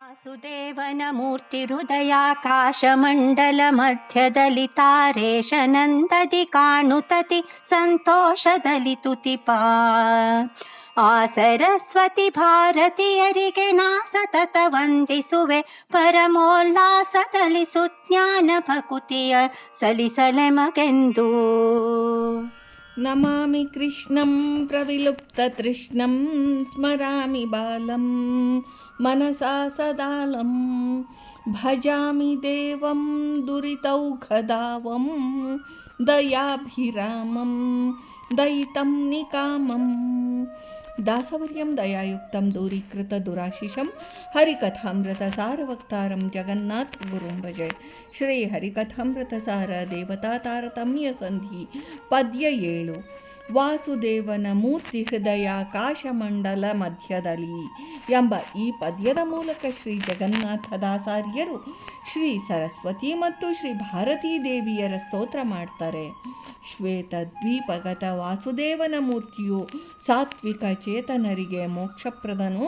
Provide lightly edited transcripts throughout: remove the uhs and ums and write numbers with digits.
ವಾಸುದೇವನ ಮೂರ್ತಿ ಹೃದಯಾಕಾಶಮಂಡಲ ಮಧ್ಯದಲ್ಲಿ ತಾರೇಶನಂದದಿ ಕಾಣುತತಿ ಸಂತೋಷದಲ್ಲಿ ತುತಿಪಾ ಆ ಸರಸ್ವತಿ ಭಾರತೀಯರಿಗೆ ನಾ ಸತತ ವಂದಿಸುವೆ ಪರಮೋಲ್ಲಾಸದಲ್ಲಿ ಸುಜ್ಞಾನ ಭಕುತಿಯ ಸಲಿಸಲೆಮಗೆಂದು ನಮಾಮಿ ಕೃಷ್ಣಂ ಪ್ರವಿಲುಪ್ತತೃಷ್ಣಂ ಸ್ಮರಾಮಿ ಬಾಲಂ ಮನಸಾ ಸದಾಲಂ ಭಜಾಮಿ ದೇವಂ ದುರಿತೌಘದಾವಂ ದಯಾಭಿರಾಮಂ ದಯಿತಂ ನಿಕಾಮಂ ದಾಸವರ್ಯಂ ದಯಾಯುಕ್ತಂ ದೂರೀಕೃತ ದುರಾಶಿಷಂ ಹರಿಕಥಾಮೃತ ಸಾರವಕ್ತಾರಂ ಜಗನ್ನಾಥ ಗುರುಂ ಭಜೆ. ಶ್ರೀ ಹರಿಕಥಾಮೃತ ಸಾರ ದೇವತಾ ತಾರತಮ್ಯ ಸಂಧಿ ಪದ್ಯ 7. ವಾಸುದೇವನ ಮೂರ್ತಿ ಹೃದಯಾಕಾಶಮಂಡಲ ಮಧ್ಯದಲ್ಲಿ ಎಂಬ ಈ ಪದ್ಯದ ಮೂಲಕ ಶ್ರೀ ಜಗನ್ನಾಥದಾಸಾರ್ಯರು ಶ್ರೀ ಸರಸ್ವತಿ ಮತ್ತು ಶ್ರೀ ಭಾರತೀ ದೇವಿಯರ ಸ್ತೋತ್ರ ಮಾಡ್ತಾರೆ. ಶ್ವೇತದ್ವೀಪಗತ ವಾಸುದೇವನ ಮೂರ್ತಿಯು ಸಾತ್ವಿಕ ಚೇತನರಿಗೆ ಮೋಕ್ಷಪ್ರದನು.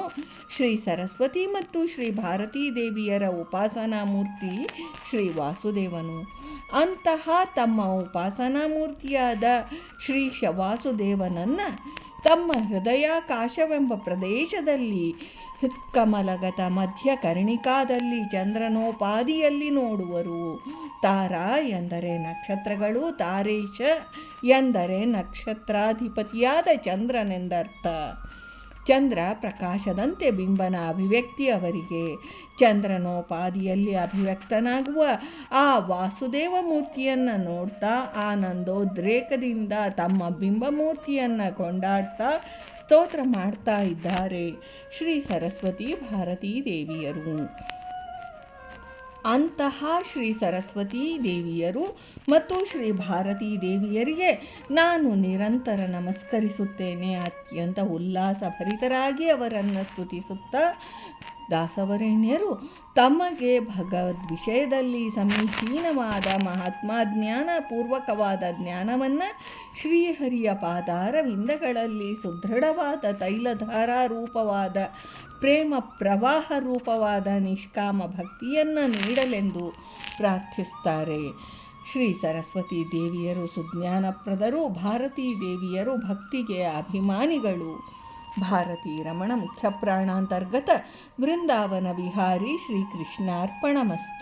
ಶ್ರೀ ಸರಸ್ವತಿ ಮತ್ತು ಶ್ರೀ ಭಾರತೀ ದೇವಿಯರ ಉಪಾಸನಾ ಮೂರ್ತಿ ಶ್ರೀ ವಾಸುದೇವನು. ಅಂತಹ ತಮ್ಮ ಉಪಾಸನಾ ಮೂರ್ತಿಯಾದ ಶ್ರೀ ವಾಸುದೇವನನ್ನು ತಮ್ಮ ಹೃದಯಾಕಾಶವೆಂಬ ಪ್ರದೇಶದಲ್ಲಿ ಹೃತ್ಕಮಲಗತ ಮಧ್ಯ ಕರ್ಣಿಕಾದಲ್ಲಿ ಚಂದ್ರನೋಪಾದಿಯಲ್ಲಿ ನೋಡುವರು. ತಾರಾ ಎಂದರೆ ನಕ್ಷತ್ರಗಳು, ತಾರೇಶ ಎಂದರೆ ನಕ್ಷತ್ರಾಧಿಪತಿಯಾದ ಚಂದ್ರನೆಂದರ್ಥ. ಚಂದ್ರ ಪ್ರಕಾಶದಂತೆ ಬಿಂಬನ ಅಭಿವ್ಯಕ್ತಿ ಅವರಿಗೆ. ಚಂದ್ರನೋಪಾದಿಯಲ್ಲಿ ಅಭಿವ್ಯಕ್ತನಾಗುವ ಆ ವಾಸುದೇವ ಮೂರ್ತಿಯನ್ನು ನೋಡ್ತಾ ಆನಂದೋದ್ರೇಕದಿಂದ ತಮ್ಮ ಬಿಂಬಮೂರ್ತಿಯನ್ನು ಕೊಂಡಾಡ್ತಾ ಸ್ತೋತ್ರ ಮಾಡ್ತಾ ಇದ್ದಾರೆ ಶ್ರೀ ಸರಸ್ವತಿ ಭಾರತೀ ದೇವಿಯರು. ಅಂತಹ ಶ್ರೀ ಸರಸ್ವತೀ ದೇವಿಯರು ಮತ್ತು ಶ್ರೀ ಭಾರತೀ ದೇವಿಯರಿಗೆ ನಾನು ನಿರಂತರ ನಮಸ್ಕರಿಸುತ್ತೇನೆ. ಅತ್ಯಂತ ಉಲ್ಲಾಸಭರಿತರಾಗಿ ಅವರನ್ನು ಸ್ತುತಿಸುತ್ತಾ ದಾಸವರೇಣ್ಯರು ತಮಗೆ ಭಗವದ್ ವಿಷಯದಲ್ಲಿ ಸಮೀಚೀನವಾದ ಮಹಾತ್ಮಜ್ಞಾನ ಪೂರ್ವಕವಾದ ಜ್ಞಾನವನ್ನು ಶ್ರೀಹರಿಯ ಪಾದಾರವಿಂದಗಳಲ್ಲಿ ಸುದೃಢವಾದ ತೈಲಧಾರಾರೂಪವಾದ ಪ್ರೇಮ ಪ್ರವಾಹ ರೂಪವಾದ ನಿಷ್ಕಾಮ ಭಕ್ತಿಯನ್ನು ನೀಡಲೆಂದು ಪ್ರಾರ್ಥಿಸ್ತಾರೆ. ಶ್ರೀ ಸರಸ್ವತಿ ದೇವಿಯರು ಸುಜ್ಞಾನಪ್ರದರು, ಭಾರತೀ ದೇವಿಯರು ಭಕ್ತಿಗೆ ಅಭಿಮಾನಿಗಳು. ಭಾರತೀ ರಮಣ ಮುಖ್ಯ ಪ್ರಾಣಾಂತರ್ಗತ ವೃಂದಾವನ ವಿಹಾರಿ ಶ್ರೀಕೃಷ್ಣಾರ್ಪಣಮಸ್ತು.